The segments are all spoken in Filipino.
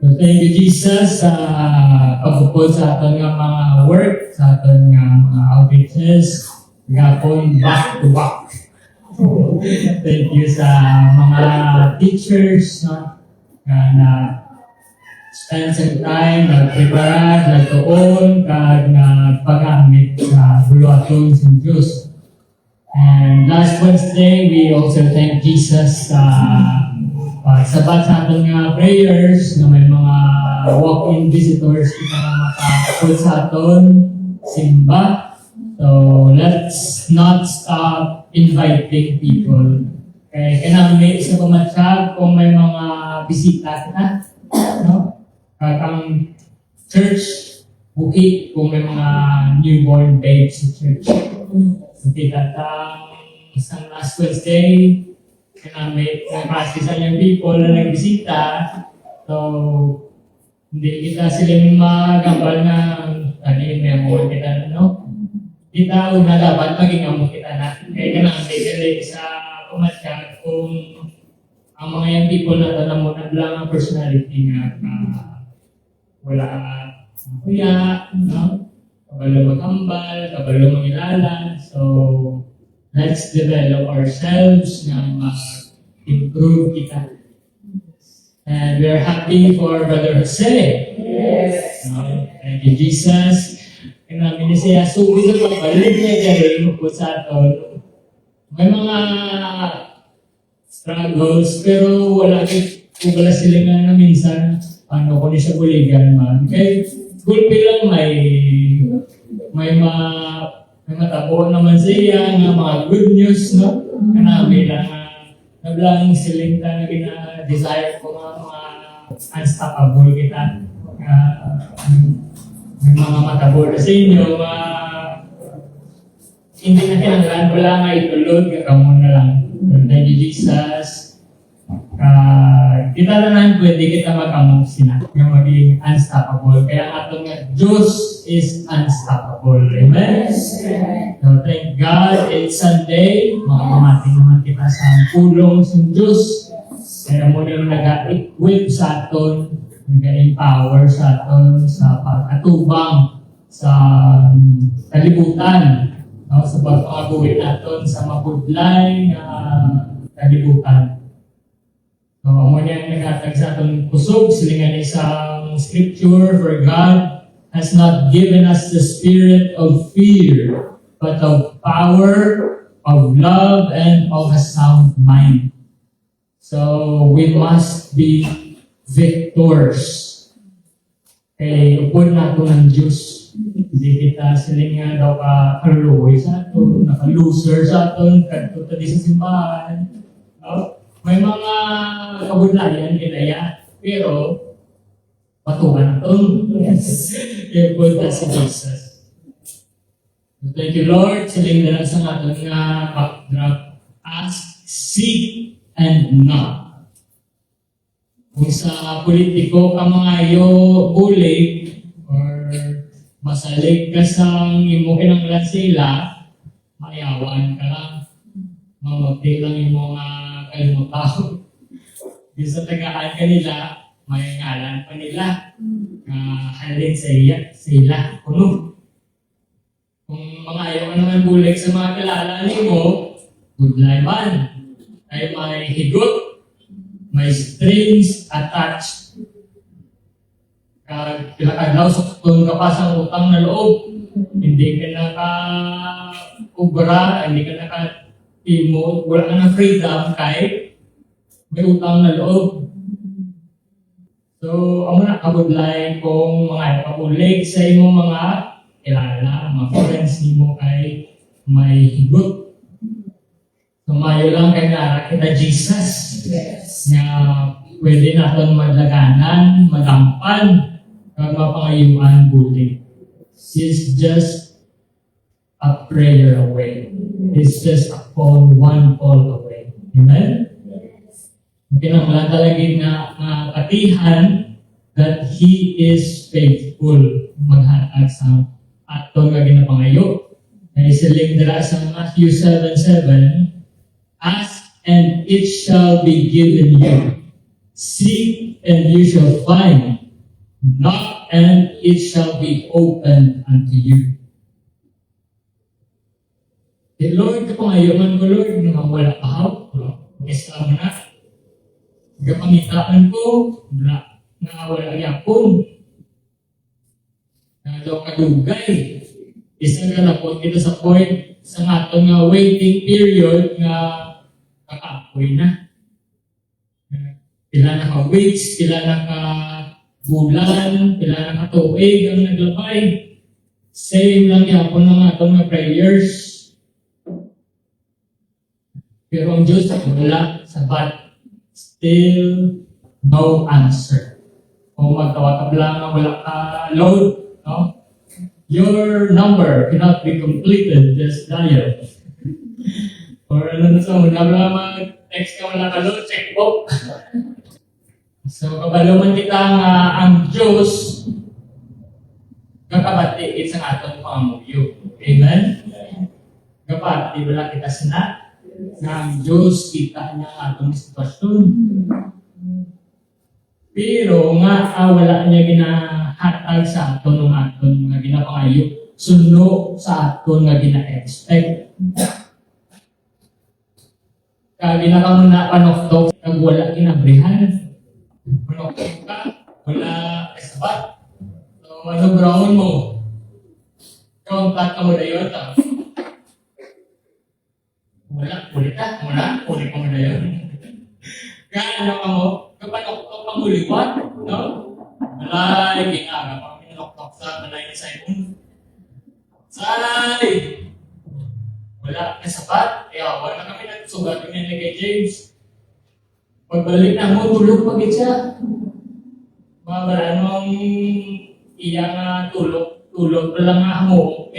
So thank you, Jesus, sa pagpupod sa aton nga mga work, sa aton nga mga outreaches, gapon back to back. Thank you sa mga teachers na spend some time, nagprepare, nagtuon, kag nagpagamit sa buluaton sa Diyos. And last Wednesday, we also thank Jesus sa sabat sa ating prayers na may mga walk-in visitors kita na makapagod sa aton simba. So let's not stop inviting people. Kaya kailangan sa pamatsyag kung may mga bisita na. No? Ang church, buhi kung may mga newborn babes sa church. So kita isang last Wednesday, may practice yung people na nagbisita. So, hindi kita silang magambal na may amon kita no? Kita una dapat maging amon kita na. Kaya kailangan hindi sa umatsyag kung ang mga yung people na tanong mo na lang ang personality nga wala kuya, no? Kabalo magambal, kabalo mangilala. So, let's develop ourselves na mag-improve kita. And we are happy for Brother Jose. Yes. Thank you, Jesus. And namin siya, so ito pagbalik niya dyan, po sa aton. May mga struggles, pero wala sila nga na minsan, paano ko niya siya buligan man. Kaya, gulpi lang may matabo naman siya, nga mga good news, no? Kanami lang nablang silinta na desire ko mga unstoppable kita. May mga matabo na sa inyo, hindi na kinanglan, wala nga itulog, kamo na lang. Thank you, Jesus. Kita na lang pwede kita mag-among sina, yung maging unstoppable. Kaya atong nga, Diyos is unstoppable. Amen? So, thank God, it's Sunday. Makakamating naman kita sa pulong sa Diyos. Kaya mo yung nag-equip sa aton, nag-empower sa aton sa pag-atubang sa kalibutan. No? Sa pagpakabuhin natin sa mapudlay na kalibutan. So, mo niya naghatag sa aton kusog, silingan isang scripture, for God has not given us the spirit of fear, but of power, of love, and of a sound mind. So, we must be victors. Kaya upod na ito ng Diyos. Hindi kita silingan daw kaluloy sa ito, naka-loser sa ito, kadto di sa simbahan. No? May mga kabudlayan kinaya, pero patuhan ito. Yes. Upod na si Jesus. Thank you, Lord. Siling na lang sa atin nga backdrop. Ask, seek, and knock. Kung sa politiko ka mga bulig or masalig ka sa imo kinanglan sila, mayawan ka lang. Mamuti lang yung mga kalimutaw. Di sa tagaan ka nila, may ngalan pa nila. Halin sa sila. Kuno. Kung mga ayaw ka naman bulig sa mga kilala mo, good life man. Ay may higot, may strings attached. Pinakadlaw sa kung kapasang utang na loob, hindi ka naka-ubra, hindi ka naka-timo, wala ka ng freedom kahit may utang na loob. So, ang mga kabudlay kung mga kabulig sa imong mga kilala, mga friends mo kay may higot. Tumayo lang kay nara kita Jesus. Yes. Na pwede natin madlaganan, madampan, kag mapangayuan buti. It's just a prayer away. It's just a one call away. Amen? Yes. Kinahanglan talaga na katihan that He is faithful maghatag sa aton nga ginapangayo. Kaya siling dira sa Matthew 7:7, ask and it shall be given you. Seek and you shall find. Knock and it shall be opened unto you. Lord, kapangayoman ko, Lord, nung wala pa ako, isa mo na. Kapangitaan ko, na wala yapon. Na daw kadugay. Isa nga na po kita sa point sa ato nga waiting period nga kakaapoy na. Pila na ka weeks, pila na ka bulan, pila na ka tuig ang naglabay. Same lang yapon ng atong nga prayers. Pero ang Diyos wala sabat. Still no answer. Kung magtawag lang wala ka load, no? Your number cannot be completed this dial. Or ano na sa una lang mag-text ka wala ka load, check po. So kabaluman kita nga ang Diyos kakabati sa atong pangamuyo. Amen? Kapati wala kita sinat na ang Diyos kita niya ang atong sitwasyon. Pero nga wala niya ginahatag sa aton ng aton nga ginapangayo. Suno sa aton nga gina-expect. Kaya ginakamuna panoktok kag wala ginabrihan. Panoktok ka, wala kasabat. So ano brown mo? Kontak ka mo na yun. Wala, ulit ka mo na yun. Kaya ano ka mo, kapag ako pamuliwan, no? Malay, ginaga pa kami naloktok sa malay ni Simon. Say! Wala, kasapat. Kaya wala kami nagsugat kami na kay James. Pagbalik na mo, tulog pagit siya. Mabara nung iya nga tulog pa lang nga mo.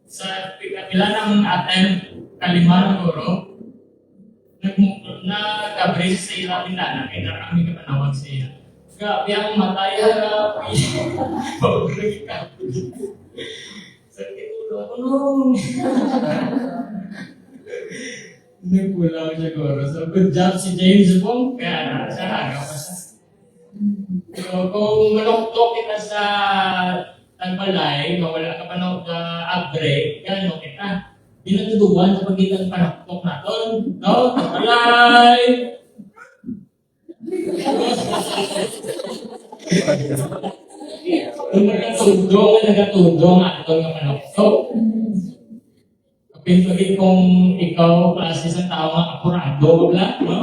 Sa pila ng aten, kalima ng guro, nagkabri sa ila tindahan, kaya naraming kapanawag sa iya. Grabe ang matay, grabe. Pabrik ka. Sakit ulo ako nung. Nagpulaw siya guro. So, good job si James po. Kaya siya agaw pa siya. So, kung maloktok kita sa tagbalay, mawala ka pa ng upgrade, gano'n kita. Pinatuduan sa pagitan panaktok natin. No? Tagbalay! Kung nagatudong ato nga panaktok. Kapin kung ikaw klase sa tao nga apurado, wala, no?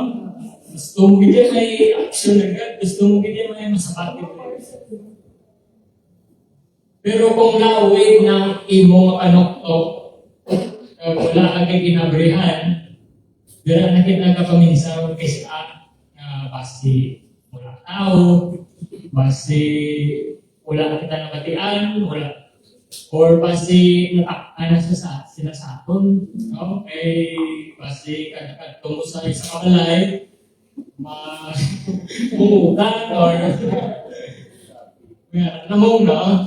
Gusto mo ganyan may action agad. Gusto mo ganyan may masapati. Pero kung na-away ng imo panoktok, wala kang ginabrihan, dira na kita kapaminsan kasi basi wala tao, basi wala kita nakatian, wala, or basi sila sa aton, no? Basi tungo sa isang kamalay, pumutan, or namong na,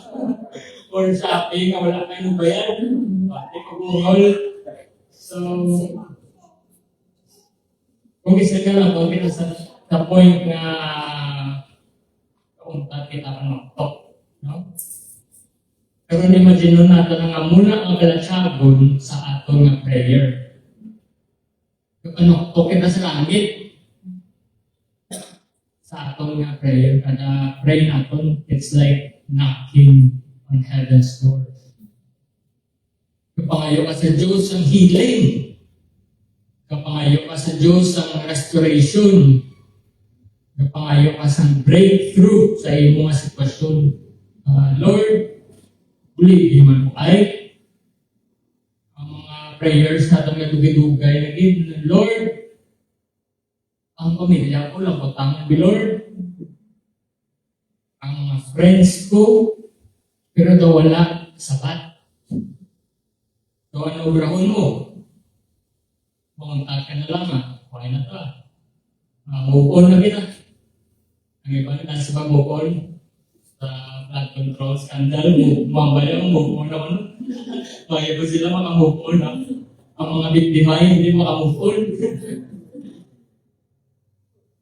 or shopping, wala kayo bayan, pati pag-uhol. So, kung isa ka lang, kung kita sa point na kauntat kita pa ng top, no? Pero imagine nun natin nga muna ang kalatsagon sa aton nga prayer. Kapag kita sa langit, sa aton nga prayer, kada pray natin, it's like knocking on heaven's door. Kapangayo ka sa Diyos ang healing. Kapangayo ka sa Diyos ang restoration. Kapangayo ka sa breakthrough sa iyong mga sitwasyon. Lord, believe mo ay ang mga prayers natin na dugay-dugay na Lord, ang pamilya ko lang patangan ni Lord. Ang mga friends ko, pero daw wala sapat. Daw ano obrahon mo? Pumunta ka na lang why na to move on na kita. Ang iba na sa pag-move on sa blood control scandal, mambaya ang move on na kaya ba sila maka-move on ang mga biktima hindi maka-move on.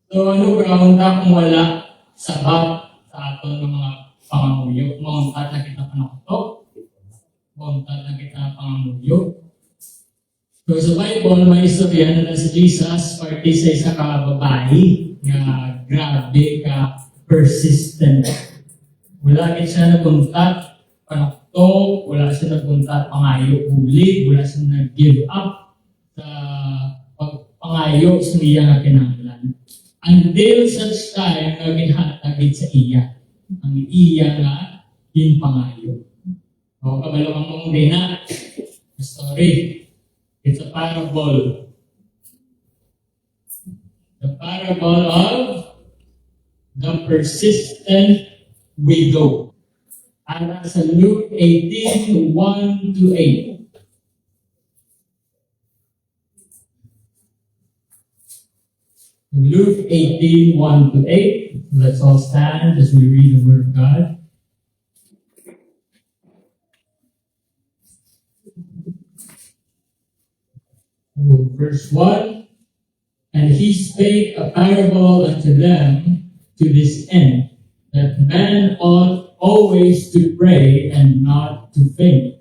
So ano ground na kung wala sabat sa aton ng mga pangamuyo, mga na kita panakot, mga na kita pangamuyo. So sa Bible, may istorya na si Jesus parte sa isa ka babae nga grabe ka persistent. Wala gid siya nagkontak panakto, wala siya nagkontak pangayo public, wala siya nag-give up sa pagpangayo sa iya nga kinahanglan. Until such time na ginhatagid sa iya. Ang iya nga ginpangayo. O kabalo ang mong dina. Story. It's a parable. The parable of the persistent widow. Ara sa Luke 18, 1 to 8. Luke 18, 1 to 8. Let's all stand as we read the Word of God. Verse 1. And he spake a parable unto them to this end, that man ought always to pray and not to faint,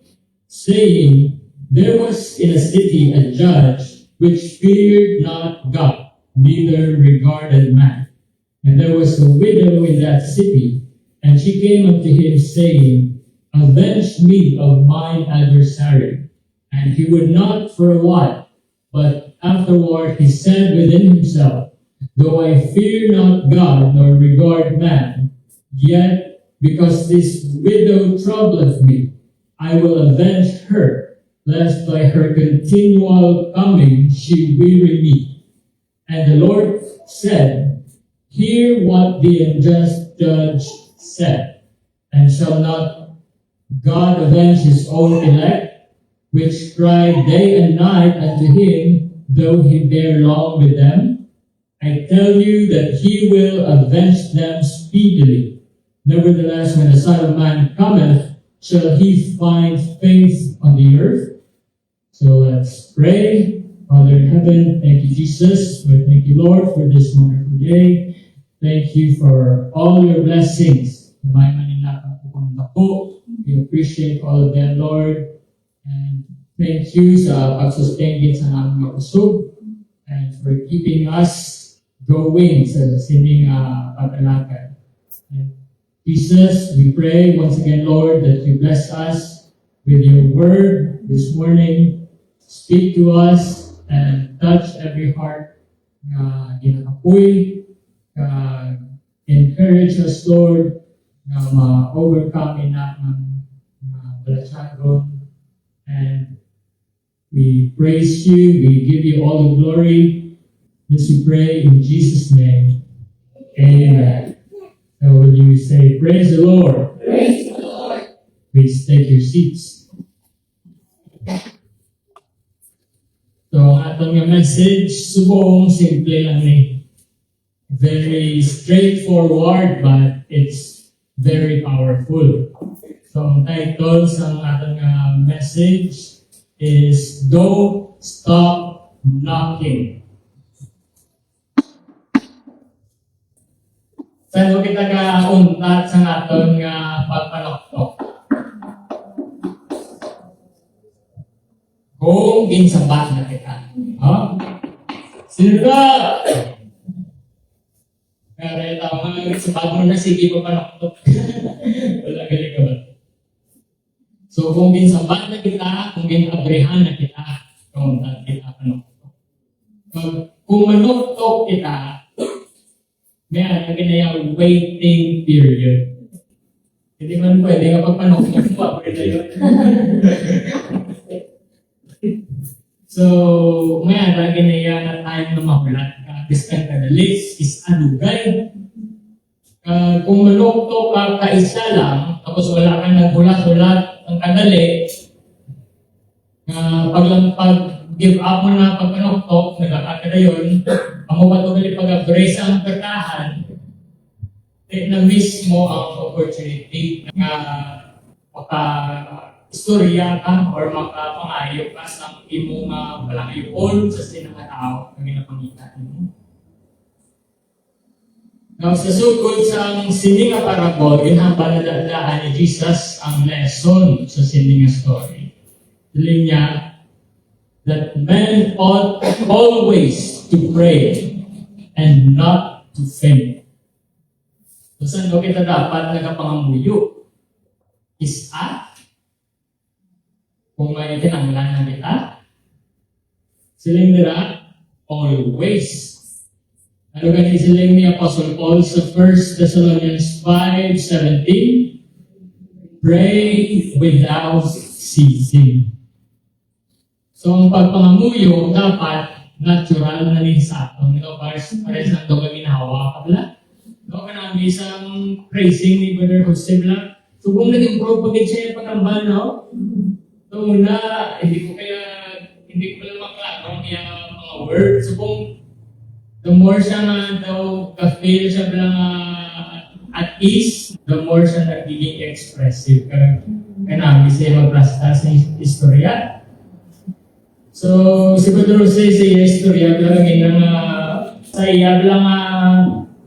saying, There was in a city a judge which feared not God, neither regarded man. And there was a widow in that city, and she came unto him, saying, Avenge me of mine adversary. And he would not for a while, but afterward he said within himself, Though I fear not God, nor regard man, yet because this widow troubleth me, I will avenge her, lest by her continual coming she weary me. And the Lord said, Hear what the unjust judge said, and shall not God avenge his own elect, which cry day and night unto him, though he bear long with them? I tell you that he will avenge them speedily. Nevertheless, when the Son of Man cometh, shall he find faith on the earth? So let's pray. Father in heaven, thank you, Jesus. We thank you, Lord, for this wonderful day. Thank you for all your blessings. We appreciate all of them, Lord. And thank you sa pagsustain din sa aming mga kusog and for keeping us going sa sining pagkalakad. And Jesus, we pray once again, Lord, that you bless us with your word this morning. Speak to us and touch every heart na ginakapoy. Encourage us, Lord, na ma-overcome na ng balasyagon. And we praise you, we give you all the glory. This we pray in Jesus' name. Amen. So will you say, Praise the Lord? Praise the Lord. Please take your seats. So, ang atong nga message, subong simple lang ni. Very straightforward, but it's very powerful. So, ang title sa atong message is Don't Stop Knocking. Saan mo kita ka-untat sa atong pagpanoktok? Kung ginsabat na kita. Sino ka? Kaya tama, sabat mo na, sige pa panoktok. Wala galing ka ba? So kung ginsabat na kita, kung ginabrehan na kita, kung kita panoktok. Kung manoktok kita, may ano ginayang waiting period. Hindi man pwede kapag panoktok pa, pwede yun. So, may ano ginayang na time na mahulat ka. Discount ka, the list is adugay. Kung manoktok ka kaisa lang, tapos wala ka naghulat-hulat ang kadali, pag-give up mo na pagpanoktok, nagkakada yun, ang mapatuloy pag-brace ang pertahan, na mismo ang opportunity na maka-istorya ka or makapangayo ka sa imong palangayon sa sinakatao na ginapangitan mo. Now, sa sugod sa sini nga parabol, ginhabaladaan ni Jesus ang lesson sa sini nga story. Dili niya that men ought always to pray and not to faint. So, saan mo kita dapat nagapangamuyo? Isa? Kung may kinanglan na kita? Siling dira? Always. Ano ganit siling ni Apostle Paul sa 1 Thessalonians 5:17? Pray without ceasing. So, ang pagpangamuyo dapat natural na rin sa atin. Pares na ito kami nahawa ka pala. Kanang isang praising ni Brother Jose Blanc. So, kung nag-improve pag siya yung pagkambal, no? So, muna, hindi ko pala maklaro niya mga words. So, kung the more siya nga daw ka-feel siya bilang at ease, the more siya nagiging expressive. Kanami siya magplasta sa istorya. So, si Brother Jose sa istorya, bilang sa iya bilang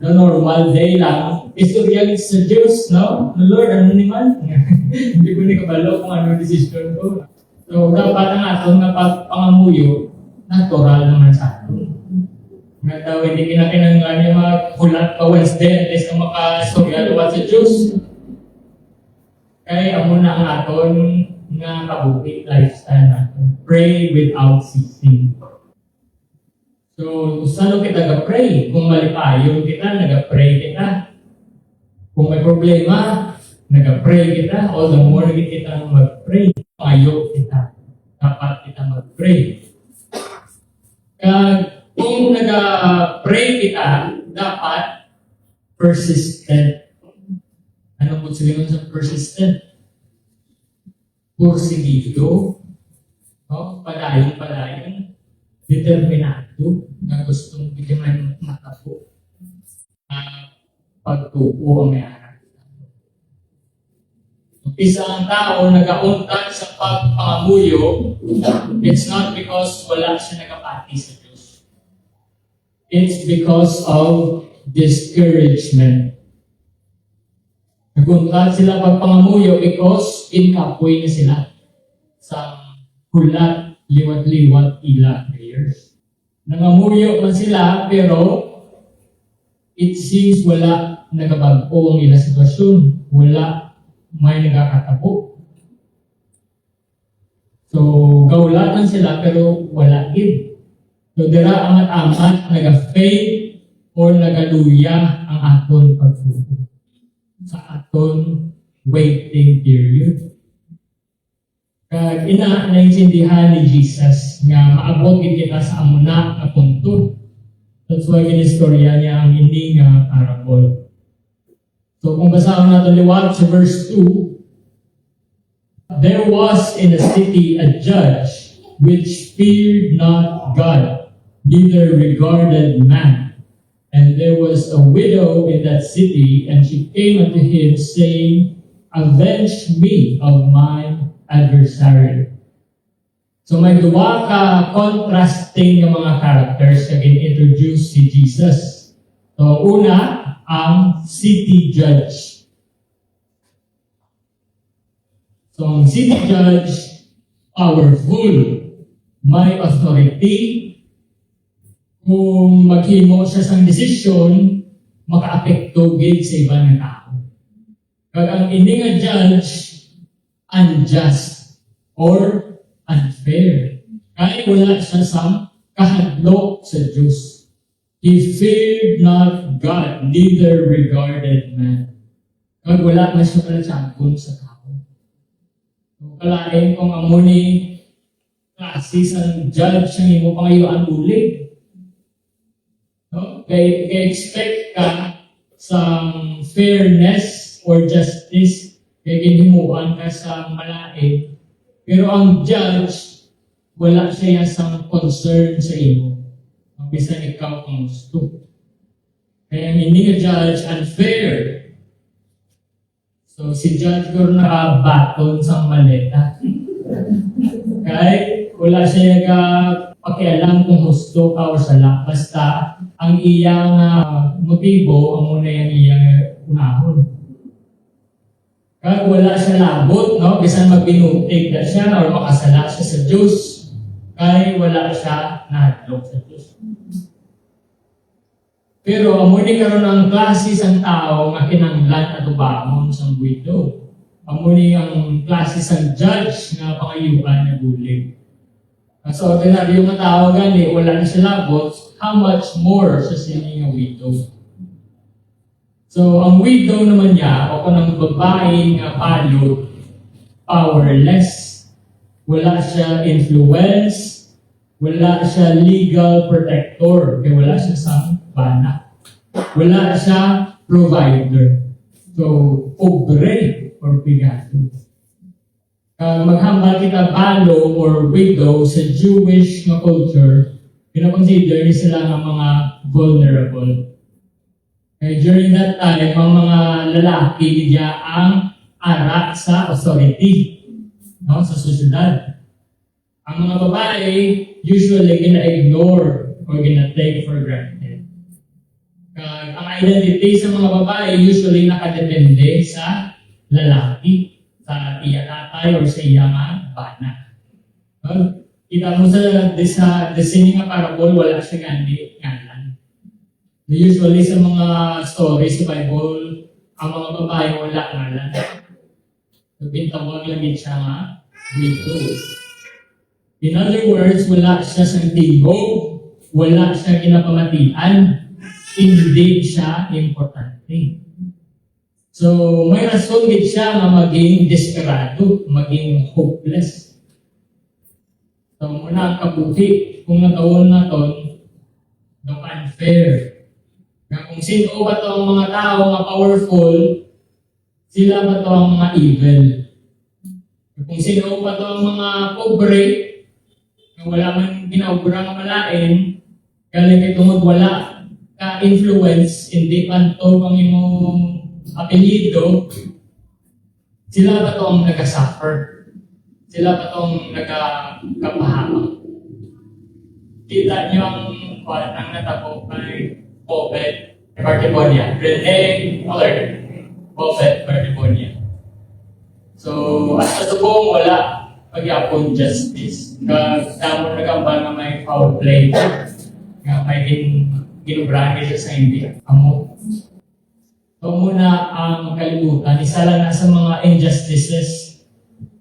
the normal day lang. Istorya sa Diyos, no? No, Lord, ano naman? Hindi ko ni kabalo kung ano decision ko. So, dapat ang atong napapangamuyo, natural naman sa atin. Nga daw, hindi kinakinanglan yung mga hulat pa Wednesday at least na makastorya luwat sa Diyos. Kaya amo na ang aton nga kabuki lifestyle natin. Pray without ceasing. So, saan kita nag-pray? Kung malipayon kita, nag-pray kita. Kung may problema, nag-pray kita. All the more kita mag-pray. Payo kita. Dapat kita mag-pray. Kung nag-pray kita, dapat persistent. Ano po sabihin sa persistent? Porsigido. No? Padayon. Determinado na gustong bigyan matabo. Pagtupo ang may harap. Isa ang tao nag-auntan sa pagpangamuyo, it's not because wala siya nagapati sa Diyos. It's because of discouragement. Nag-auntan sila pagpangamuyo because inkapoy na sila sa hulat, liwat-liwat, ila prayers. Nangamuyo man sila, pero it seems wala nagabago ang ila sitwasyon. Wala may nagkakatabo. So, gaulatan sila, pero wala gid. So, dira amat-amat, naga-faith or nagaluya ang aton pagtuto sa aton waiting period. Kag naintindihan ni Jesus nga maabot kita sa amuna na punto. That's why ginistorya niya ang hindi nga parabol. So kung basahin natin liwat sa verse 2, there was in the city a judge which feared not God, neither regarded man. And there was a widow in that city, and she came unto him, saying, Avenge me of mine adversary. So may duwa ka contrasting ng mga characters na in-introduce si Jesus. So una, ang city judge. So ang city judge, powerful, may authority. Kung maghimo siya sa desisyon, maka-apekto gid sa ibang tao. Kag ang ini nga judge, unjust or unfair. Kaya wala siya sa kahadlok sa Diyos. He feared not God, neither regarded man. Kag wala na siya pala siyangkon sa tao. So, kalain kung amo ni klase sa judge ang imo pangayuan ulit. No? Kaya expect ka sa fairness or justice, kaya ginhimuan ka sa malain. Pero ang judge, wala siya sa concern sa imo. Ang bisan ikaw kung gusto. Kaya hindi ka judge unfair. So si judge ko nakabaton sa maleta. Kaya wala siya pakialam kung gusto ka o sala. Basta ang ang iyang motibo, ang muna yung iyang unahon. Kaya wala siya labot, no? Bisan magbinutig na siya or makasala siya sa Diyos, kaya wala siya nahadlok sa Diyos. Pero amuni karon ang klase sang tao nga kinahanglan ato bamon sang widow. Amuni ang klase sang judge nga pangayuban na bulig. So ordinaryo nga tao gani wala na siya labot, how much more sa sini nga widow. So ang widow naman niya o kanang babae nga palod, powerless. Wala siya influence, wala siya legal protector, kaya wala siya sa bana. Wala siya provider. So, pobre or pigado. Maghambal kita balo or widow sa Jewish na culture, pinakonsider ni sila ng mga vulnerable. Kaya during that time, ang mga lalaki niya ang ara sa authority, no, sa sosyedad. Ang mga babae, usually gina-ignore or gina-take for granted. Ang identity sa mga babae usually nakadepende sa lalaki, sa iya tatay or sa iya nga bana. Well, kita mo sa sini nga parable, wala siya gandi ngalan. Usually sa mga stories sa Bible, ang mga babae wala ngalan. So, bintawag lang siya nga dito. In other words, wala siya sa tigo, wala siya kinapamatian, hindi siya importante. So, may rason din siya na maging desperado, maging hopeless. So, muna ang kabuti, kung nataon na to, no unfair. Na kung sino ba to ang mga tao nga powerful, sila ba to ang mga evil? Kung sino ba to ang mga pobre, na wala man ginaubra nga malain, galing kay tungod wala ka-influence, hindi panto ang imong apelyido, sila ba itong nag-suffer? Sila ba itong nagkapahamak? Kita niyo ang natabo kay Obed Bartibonia. Rene Allard. Obed Bartibonia. So, at sa tubong wala pagyapon justice. Damo nagambal na may foul play. Nga may ginubrahan siya sa hindi. Amo. So muna ang kalimutan, isa lang na sa mga injustices.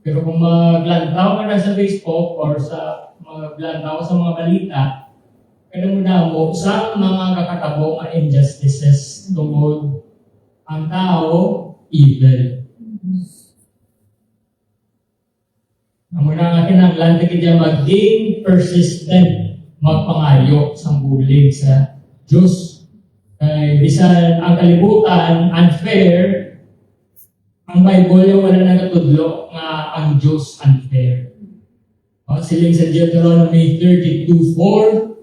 Pero kung maglantaw ka na sa Facebook or sa maglantaw sa mga balita, kaya muna mo sa mga kakatabo nga injustices tungkol ang tao evil. Ang muna nga kinanglan, kaya maging persistent, magpangayo sa bulig sa Diyos. Bisan ang kalibutan, unfair, ang Bible yung wala nagatudlo nga ang Diyos unfair. Siling sa Deuteronomy 32:4,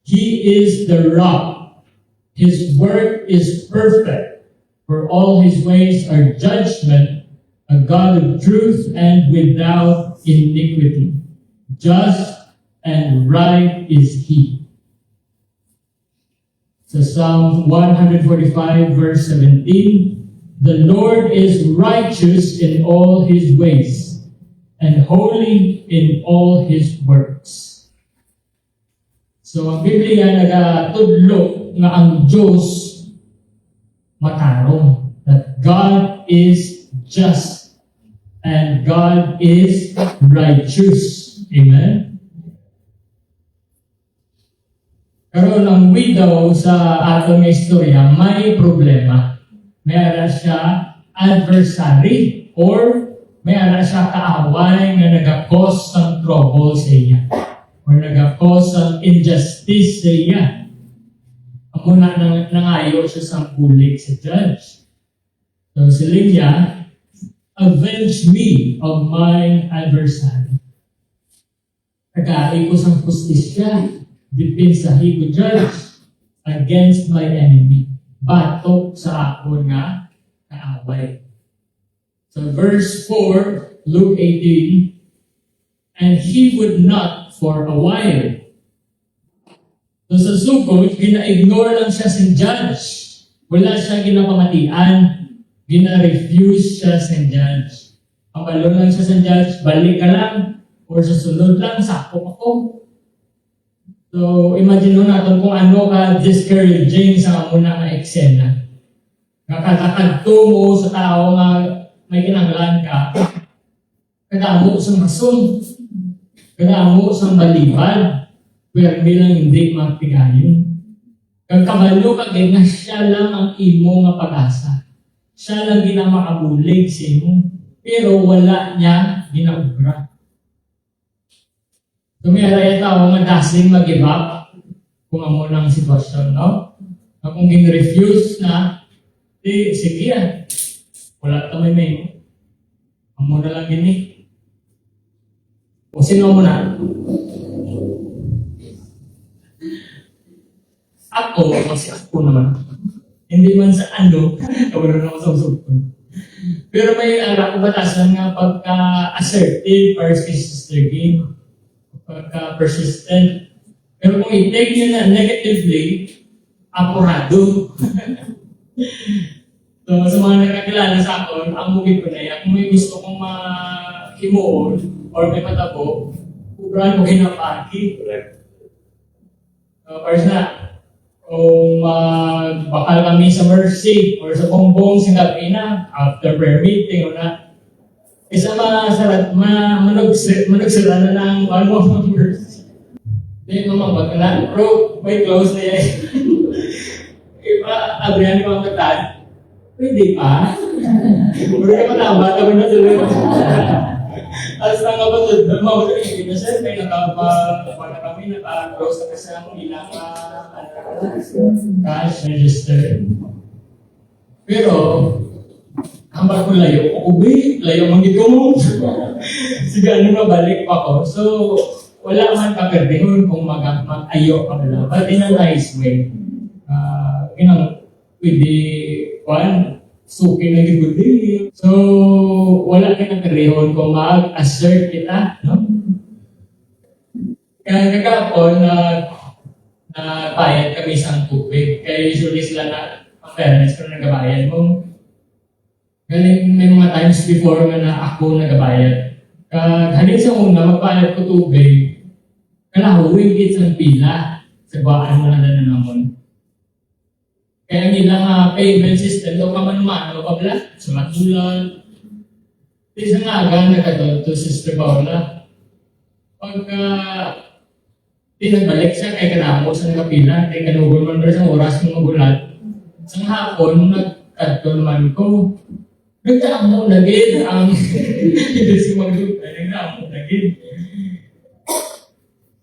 He is the rock, His work is perfect, for all His ways are judgment, a God of truth and without iniquity. Just and right is He. So Psalm 145 verse 17, the Lord is righteous in all His ways, and holy in all His works. So ang Biblia nagatudlo nga ang Diyos matarong, that God is just and God is righteous. Amen? Karon ang widow sa atong istorya may problema. May ara siya adversary or may ara siya kaaway nga nag-cause ng trouble sa iya or nag-cause ng injustice sa iya. Muna nangayo siya sa bulig sa judge. So siling niya, avenge me of my adversary. Nagkaay ko sa justisya. Dipinsahi ko judge against my enemy. Batok sa akon nga kaaway. So verse 4, Luke 18, and he would not for a while. So sa sugod, gina-ignore lang siya sa judge. Wala siya ginapamatian. Gina-refuse siya sa judge. Ang balo lang siya sa judge, balik ka lang. Or sa sunod lang, sakop ako. So imagine mo natin kung ano ka discouraging sa muna nga eksena. Nakatakadto mo sa tao nga may kinanglan ka. Kadamo sa mason. Kadamo sa balibad. Pero hindi magtigayon. Kagkabalo ka kaya nga siya lang ang imo nga pag-asa. Siya lang ginamakabulig sa imo. Pero wala niya ginaubra. Tumiyara yung tao nga dasing mag-give up kung amo ng sitwasyon, no? Kung gin-refuse na, sige yan. Wala tamay may. Amo na lang gini. O sino mo na? Ako, kasi ako naman. Hindi man sa ano, wala na ako sa usap ko. Pero may alam ko batasan nga pagka-assertive versus kay Sister Game. Pagka-persistent. Pero kung i-take nyo na negatively, apurado. So, sa mga nakakilala sa akin, ang mugit ko na yan, kung may gusto kong himuon or may matabo, kubrahan mo kinapaki. First na, kung bakal kami sa Mercy or sa Bongbong sa gabi na, after prayer meeting o na, isa manugsira na ng ano, Mercy. Hindi mo mabagala, bro, may close na yan. Iba, Adrian ko ang katad. Pwede pa. Pwede ka pa na, bata mo na sila. As lang nga ba ito, mawala yung hindi na siya, may nakapagpapala kami, naka-close na kasi ang ilang cash register. Pero, hambal ko layo, ubi, layo manggit ko mo. Sige, ano na, balik pa ko. So, wala man kaperdihon kung mag-ayo ka na. But in a nice way. Pwede, suki na gigudi. So, wala ka ng karehon kung mag-assert kita, no? Kaya kagapon na bayad kami sa tubig. Kaya usually sila na, ang parents ko nagabayad mo. Galing may mga times before nga na ako nagabayad. Halin sa una, magbayad ko tubig. Kalahuwing it's ang pila. Sa baan mo na namon. Kaya nilang payment system, daw ka man-mano, pabla, sa matulan. Isa nga aga na to Sister Paula. Pagka nagbalik siya kay kanamo sa nakapila, kay kanugol man sa oras ng magulat. Sa hapon, nagkadto naman ko. Nagdamo na gid ang hindi si magluto, nagdamo na gid.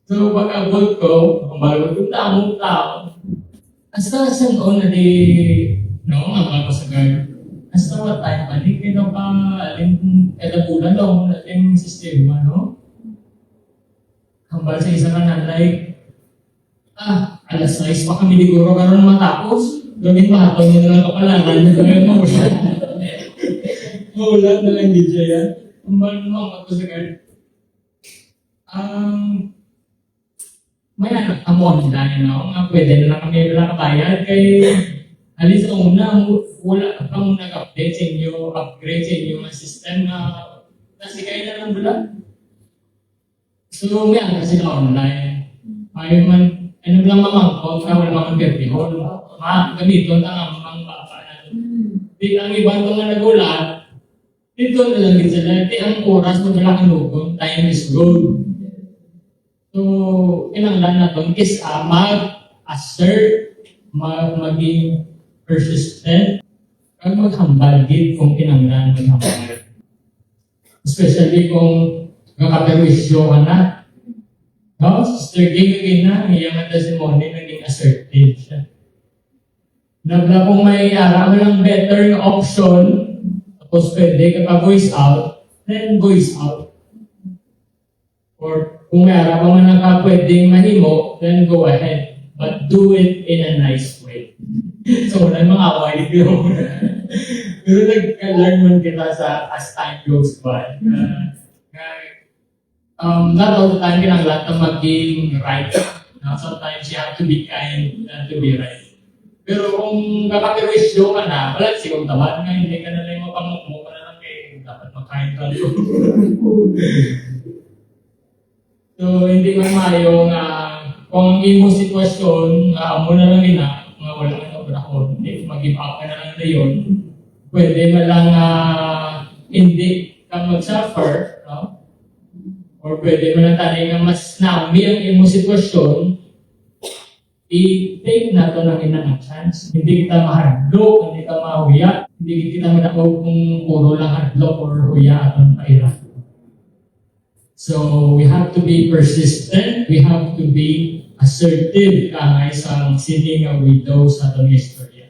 So pag-abot ko, ang bago ko tamong tao. Hasta saan ko na ang mga pasagar. Hasta what time pa, di kayo pa kada bulan daw aling sistema, no? Hambal sa isa ka nanay, alas 6 pa kami diguro karon matapos. Gawin pa hatong nyo na lang kapalangan, gawin mo siya. Maulat na lang din siya yan. Hambal mo mga pasagar. May anak amon dahil nga pwede na lang kami nakabayad kay alis sa una wala ka pang nag-update sa inyo, upgrade sa inyo ng system na kasi kayo na lang wala. So may ang kasi na online. Ayaw man, ano lang mamangkot, wala mga pertihon. Gamiton ang mga baka na. Di ang ibang nga nagulat, dito na lang din sila. Di ang oras mo wala kang lukon, time is gold. So, kinanglan na ito is mag-assert, maging persistent, at maghambal din kung kinanglan maghambal. Especially kung nakaperwisyo ka na. No? Sister Gay na, iyang testimony, naging assertive siya. Nabla kung may mo lang better na option, tapos pwede ka pa-voice out, then voice out. Or kung may araw man na pwedeng mahimo, then go ahead. But do it in a nice way. So, wala mga away dito. Pero nag-learn man kita sa as time goes by. Not all the time kinanglat na maging right. No? Sometimes you have to be kind and to be right. Pero kung kakaperwisyo ka na, wala sigong taban nga, hindi ka na lang mapamukmo ka na lang kay dapat makain ka doon. So, hindi man mayo nga, kung ang imo sitwasyon, amo na lang ina, nga wala ka obrahon, if mag-give up ka na lang na yun, pwede man lang hindi ka mag-suffer, no? Or pwede man lang tayo nga mas nami ang imo sitwasyon, i-take na ito ng inang chance. Hindi kita mahadlok, hindi ka mahuya, hindi kita manakog kung puro lang hadlok or huya at ang paira. So, we have to be persistent, we have to be assertive ka isang sining nga widow sa itong istorya.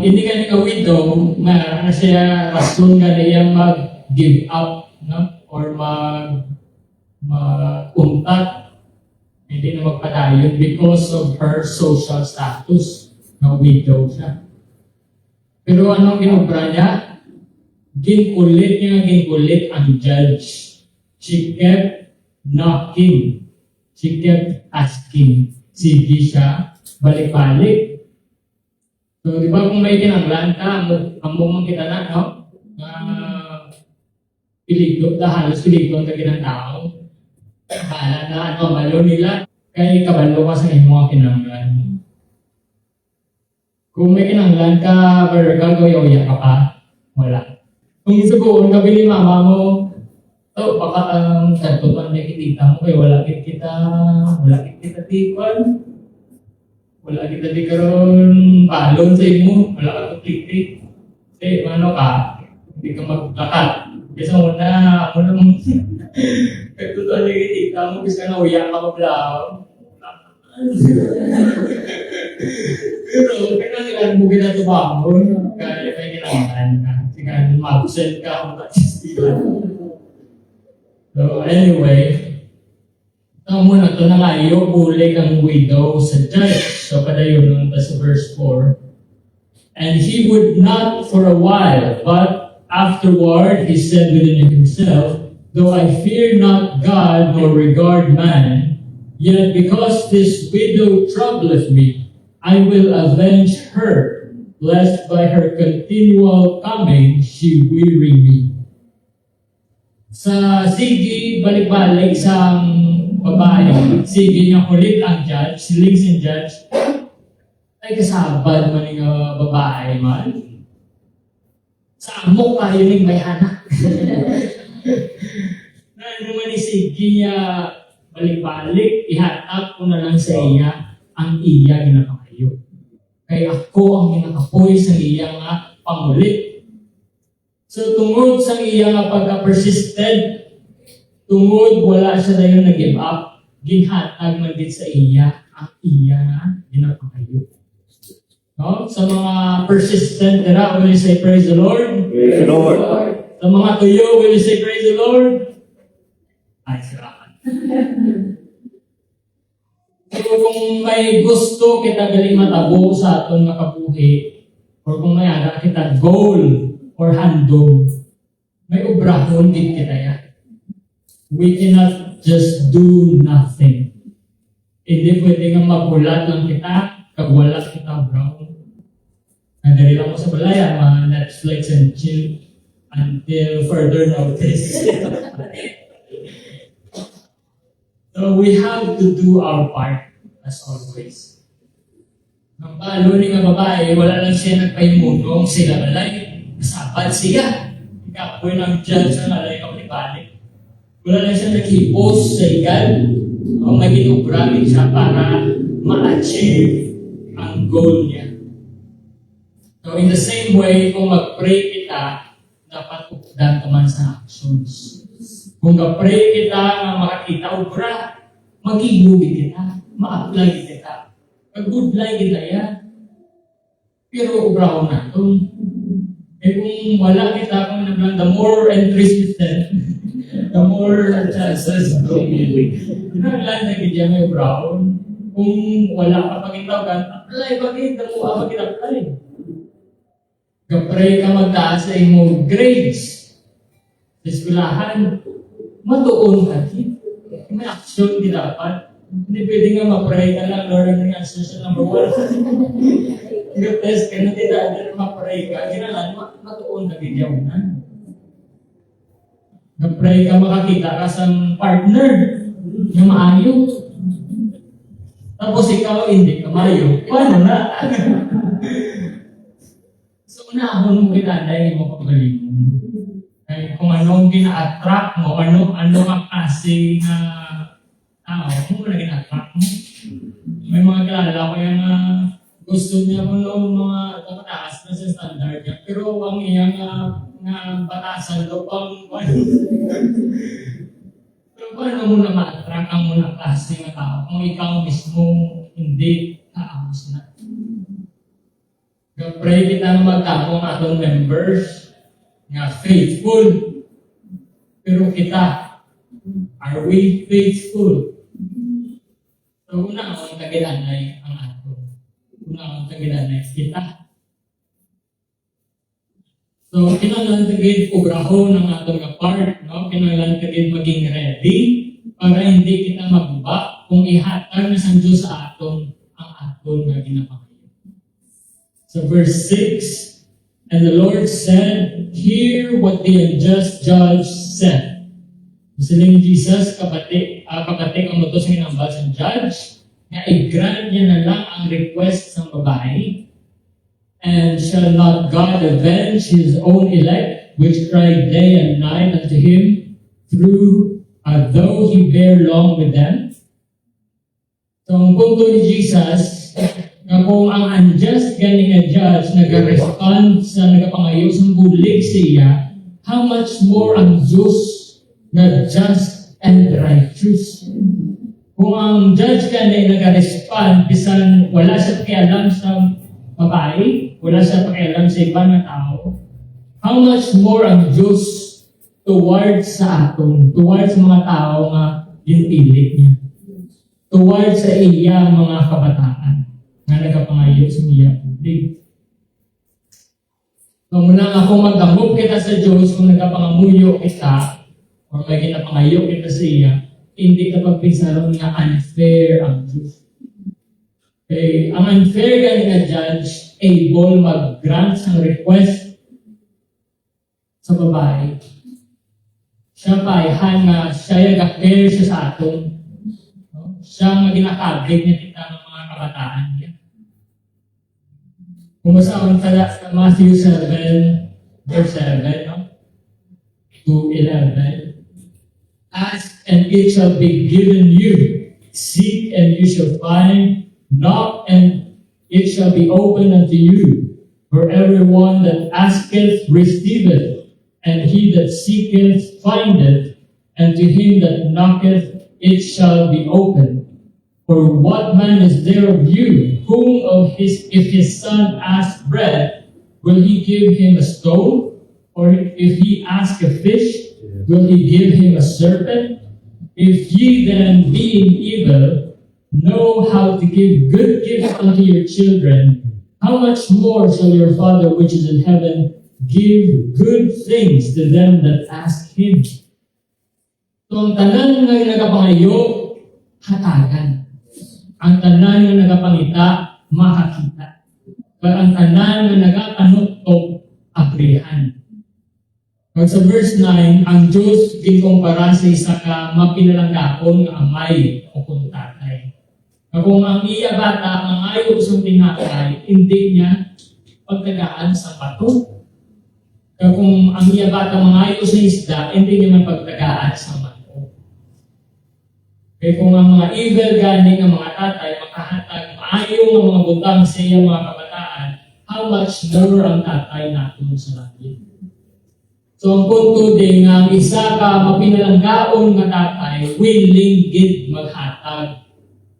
Hindi ka nga widow, na siya rason nga niya mag-give up, no? Or mag-untat, hindi na magpadayon because of her social status, na widow siya. Pero anong ginobra niya? Ginkulit ang judge. She kept knocking. She kept asking. Sige siya, balik-balik. So, di ba kung may kinanglan ka, ang mong kita na, no? Piligdo, halos piligdo ang taginang tao. Kala na, malo nila, kaya kabalo ka sa imo kinanglan. Kung may kinanglan ka, pero gagawin ka pa, wala. Kung isugoon ka bili mama mo, baka ang tagtutuan na kitita mo, kaya wala kita tikon, wala kita di karon balon sa imo, wala ka tuklik-tik. Kasi ano ka, hindi ka maglakad. Kasi muna mong tagtutuan na kitita mo, kasi na uyak ka mablaw. Pero kailangan mo ginatubangon, kaya may kailangan ka. Sige, mag-send ka kung nagsistila. So anyway, ito muna ito na nga iyo, bulig ang widow sa judge. So padayon nung sa verse 4. And he would not for a while, but afterward he said within himself, though I fear not God nor regard man, yet because this widow troubleth me, I will avenge her, lest by her continual coming she weary me. Sa sige, balik-balik sa babae, sige niya kulit ang judge, siling si judge, ay kasabad man yung babae man. Sa amo kayo ning may anak. Na ano man sige niya, balik-balik, ihatap ko na lang sa iya ang iya ginapakayo. Kaya ako ang ginakapoy sa iya nga pangulit. So tungod sa iya nga pagka-persistent, tungod wala siya na yung nag-give up, ginhatag man din sa iya ang iya nga ginapakayo. No? Sa mga persistent, will you say praise the Lord? Praise the Lord. Sa mga tuyo, will you say praise the Lord? Ay, sirakan. So kung may gusto kita galing matabo sa aton nga kabuhi, or kung may ada kita goal or handog, may obrahon din kita yan. We cannot just do nothing. Hindi pwede nga mabulat lang kita, kagwala kita obrahon. Nandali lang ko sa balaya, Netflix and chill until further notice. So we have to do our part as always. Nang palunin nga babae, wala lang siya nagpahimutong, sila balay, nasabad siya. Ikapoy ng judge na malay kapalibalik. Wala lang siya naghipos sa igal, o mag-inubramin siya para ma-achieve ang goal niya. So in the same way, kung mag-pray kita, dapat updan ka man sa actions. Kung ga-pray kita na makakita ubra, mag-iuwi kita, ma-apply kita. Pag-goodlay kita yan. Pero ubra ko na ito. Kung wala kita, kung nablang, the more entries we send, the more chances of going. Lang na kita may ubra ko. Kung wala ka pag-itawagan, apply pag-ita mo, pag-apply. Kapray ka magtaas sa imong grades. Sa eskulahan, matuon ka din. May aksyon di dapat. Hindi pwede nga ma-pray ka lang, Lord, ano yung answer sa number 1? Yung test ka na, hindi ma-pray ka. Ginalan, matuon na bigyaw na. Na-pray ka, makakita ka sa partner na maayo. Tapos ikaw, hindi ka maayo. Paano na? So, unahon mo kinanay mo pagaling. Ay, kung anong gina-attract mo, ano ang kasi na tao, kung ano gina-attract mo. May mga kilala ko yung gusto niya mo noong mga mataas na sa standard niya, pero ang iyang nga batasan do pang pero paano mo na ma-attract ang muna klase ng tao kung ikaw mismo hindi kaamos na? Pray kita na magtapong atong members nga faithful. Pero kita, are we faithful? So una ang tagilanay ang ato. Una ang tagilanay kita. So kinahanglan tagid obrahon ang atong nga part, no? Kinahanglan tagid maging ready para hindi kita maguba kung ihatag na sa Diyos sa aton ang aton nga ginapakayo. So verse 6, and the Lord said, hear what the unjust judge said. Sabi ni Jesus, kapati ang utos ng inambal sa judge, na i-grant niya na lang ang request ng babae. And shall not God avenge His own elect, which cry day and night unto Him, though He bear long with them? So ang punto ni Jesus, na kung ang unjust gani nga judge nag-respond sa nagapangayo sa bulig siya, how much more ang Diyos na just and righteous. Kung ang judge gani nag-respond bisan wala siya pakialam sa babae, wala siya pakialam sa ibang na tao, how much more ang Diyos towards sa aton, towards mga tao nga ginpili niya, towards sa iya mga kabataan nga nagapangayo sa iya public. So muna nga kung magdamog kita sa Diyos, kung nagapangamuyo kita, o may ginapangayo kita sa iya, hindi ka pagpisaron nga unfair ang Diyos. Okay, ang unfair gani nga judge, able mag-grant ng request sa babae. Siya paihan nga siya yung fair siya sa aton. No? Siya nga ginakabig niya kita ng mga kabataan niya. Kumusta sa Matthew 7, verse 7, no? To 11. Ask and it shall be given you. Seek and you shall find. Knock and it shall be opened unto you. For everyone that asketh receiveth, and he that seeketh findeth, and to him that knocketh it shall be opened. For what man is there of you, whom if his son asks bread, will he give him a stone? Or if he ask a fish, will he give him a serpent? If ye then, being evil, know how to give good gifts unto your children, how much more shall your Father which is in heaven give good things to them that ask Him? So ang tanan nga nagapangayo, hatagan. Ang tanan nga nagapangita, makakita. But ang tanan nga nagapanuktok, aprihan. Pag sa verse 9, ang Diyos ginkumpara sa isa ka mapinalanggaon nga amay o kung tatay. Kung ang iya bata, mangayo sa tinatay, hindi niya pagtagaan sa bato. Kung ang iya bata, mangayo sa isda, hindi niya man pagtagaan sa bato. Kaya kung ang mga evil gani ng mga tatay, makahatag, maayo ng mga butang sa iya mga kabataan, how much more ang tatay natin sa langit. So ang punto din nga, isa ka mapinalanggaon nga tatay, willing gid maghatag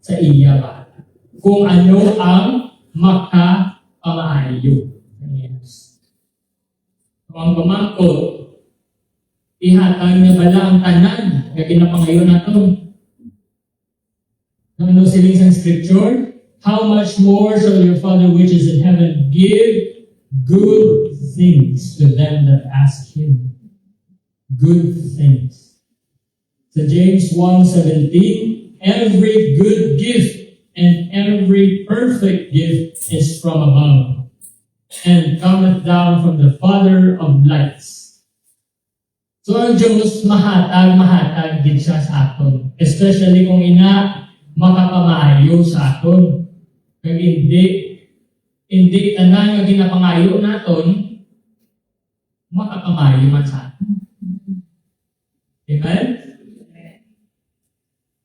sa iya bata. Kung ano ang makapamaayo. Yes. So ang pamangkot, ihatag niya bala ang tanan na ginapangayon natin. Ano siling sa scripture? How much more shall your Father which is in heaven give good things to them that ask Him? Good things. So James 1:17, every good gift and every perfect gift is from above, and cometh down from the Father of lights. So ang Diyos, mahatag din siya sa aton. Especially kung makapamayo sa aton. Kung hindi tanan nga ginapangayo naton, makapamayo man sa aton. Amen?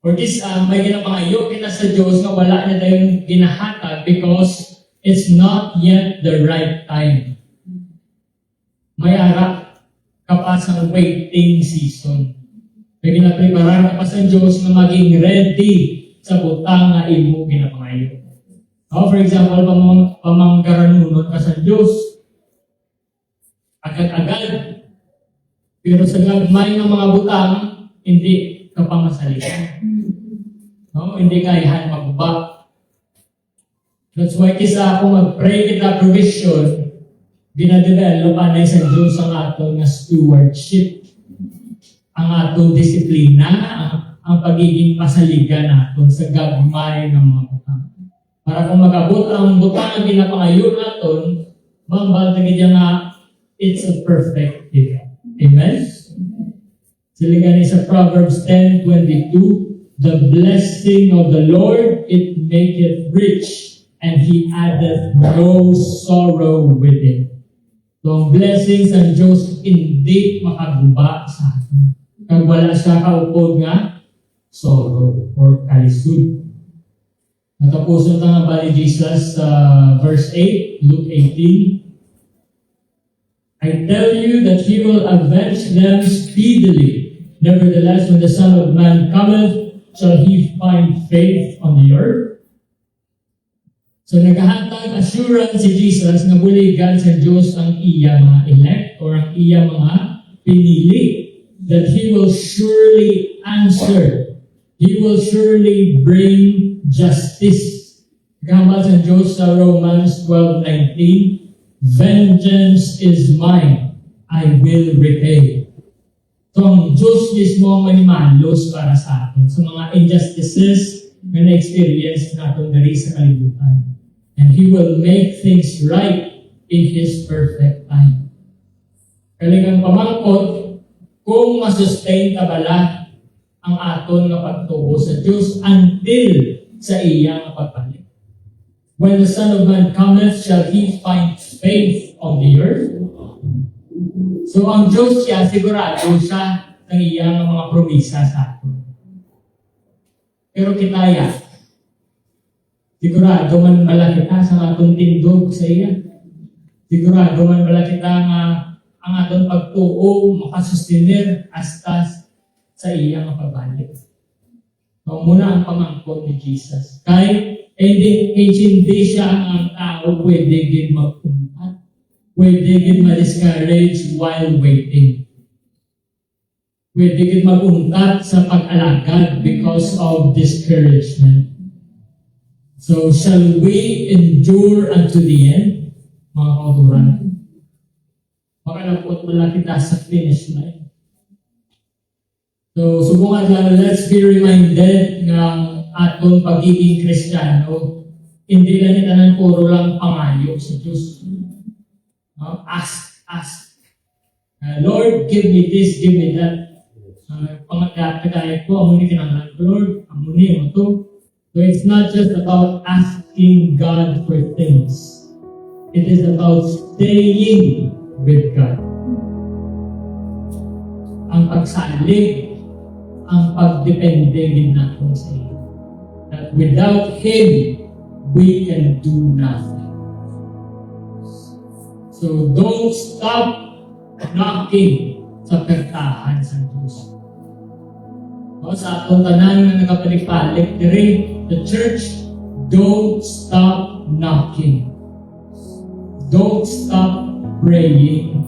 Or this, may ginapangayo kita sa Diyos na wala na tayong ginahatag because it's not yet the right time. May harap ka pa sa waiting season. May ginapreparar ka pa sa Diyos na maging ready sa butang na imo ginapangayo. For example, pamangkaranunod ka sa Diyos, agad-agad. Pero sa gagmay ng mga butang, hindi ka pa masalita. Hindi ka ihan magbaba. That's why kisa ako mag-pray kita provision, ginadevelop anay sa Diyos ang atong na stewardship. Ang atong disiplina, ang pagiging pasaligan natin sa gagmay ng mga butang. Para kung mag-abot ang butang na ginapangayo natin, mambaltagin niya nga, it's a perfect gift. Amen? Siligan sa Proverbs 10:22, the blessing of the Lord, it maketh rich, and He addeth no sorrow with it. So, ang blessings ng Diyos hindi makaguba sa atin. Kag wala siya kaupod nga, sorrow or kalisod. Natapusan ka nga ba ni Jesus verse 8, Luke 18? I tell you that He will avenge them speedily. Nevertheless, when the Son of Man cometh, shall He find faith on the earth? So naghahatag assurance si Jesus na buligan sa Diyos ang iya mga elect or ang iya mga pinili, that He will surely answer. He will surely bring justice. Gama sa Diyos sa Romans 12:19, vengeance is mine, I will repay. So ang Diyos mismo ang manimalos para sa atin sa mga injustices na na-experience natin dari sa kalibutan. And He will make things right in His perfect time. Kalingang pamangkot, kung masustain tabala ang aton nga pagtuo sa Diyos until sa iyang pagbalik. When the Son of Man cometh, shall He find faith on the earth? So ang Diyos siya, sigurado siya ng iyang mga promisa sa atin. Pero kitaya, sigurado man bala kita sa atong tindog sa iya. Sigurado man bala kita nga ang atong pagtuo makasustenir hasta sa iyang pagbalik. So, muna ang pamangkot ni Jesus. Kahit hindi siya ang tao pwede gid magpunta. Pwede gid ma-discourage while waiting. Pwede gid maguntat sa pag-alagad because of discouragement. So, shall we endure unto the end? Mga kauturan. Makalapot wala kita sa finish line. So, subukan lang, let's be reminded ng atong pagiging Kristiyano. Hindi lang ito ng puro lang pangayo sa Diyos. Ask. Lord, give me this, give me that. Pangatagay ko, amuni kinanglan ko, Lord, amuni mo to. So it's not just about asking God for things. It is about staying with God. Ang pagsalig, ang pagdepende din natin sa iyo. That without Him, we can do nothing. So don't stop knocking sa pertahan sa Diyos. Sa atong tanan na nagapalik-palik diri, the church, don't stop knocking. Don't stop praying.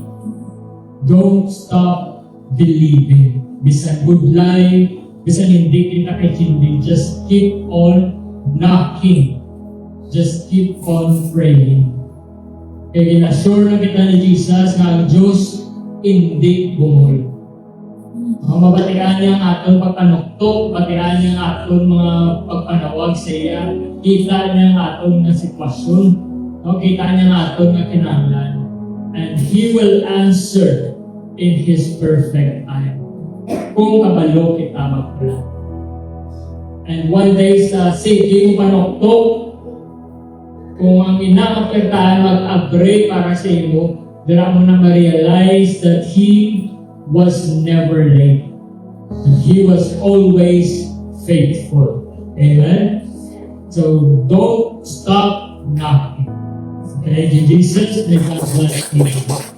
Don't stop believing. Bisan good life, bisan hindi kita kahindi, just keep on knocking. Just keep on praying. Kaya ina-assure na kita ni Jesus na ang Diyos hindi bumuli. Mabatian niya ang aton pagpanuktok, batian niya ang aton mga pagpanawag sa iya, kita niya ang aton nga sitwasyon, no? Kita niya ang aton nga kinahanglan. And He will answer in His perfect time. Kung kabalo kita magpula. And one day sa sige mo panuktok, kung ang inaapertahan mag-agree para sa imo, dira mo na ma-realize that He was never late. And He was always faithful. Amen? So, don't stop knocking. Thank you, Jesus. May God bless you.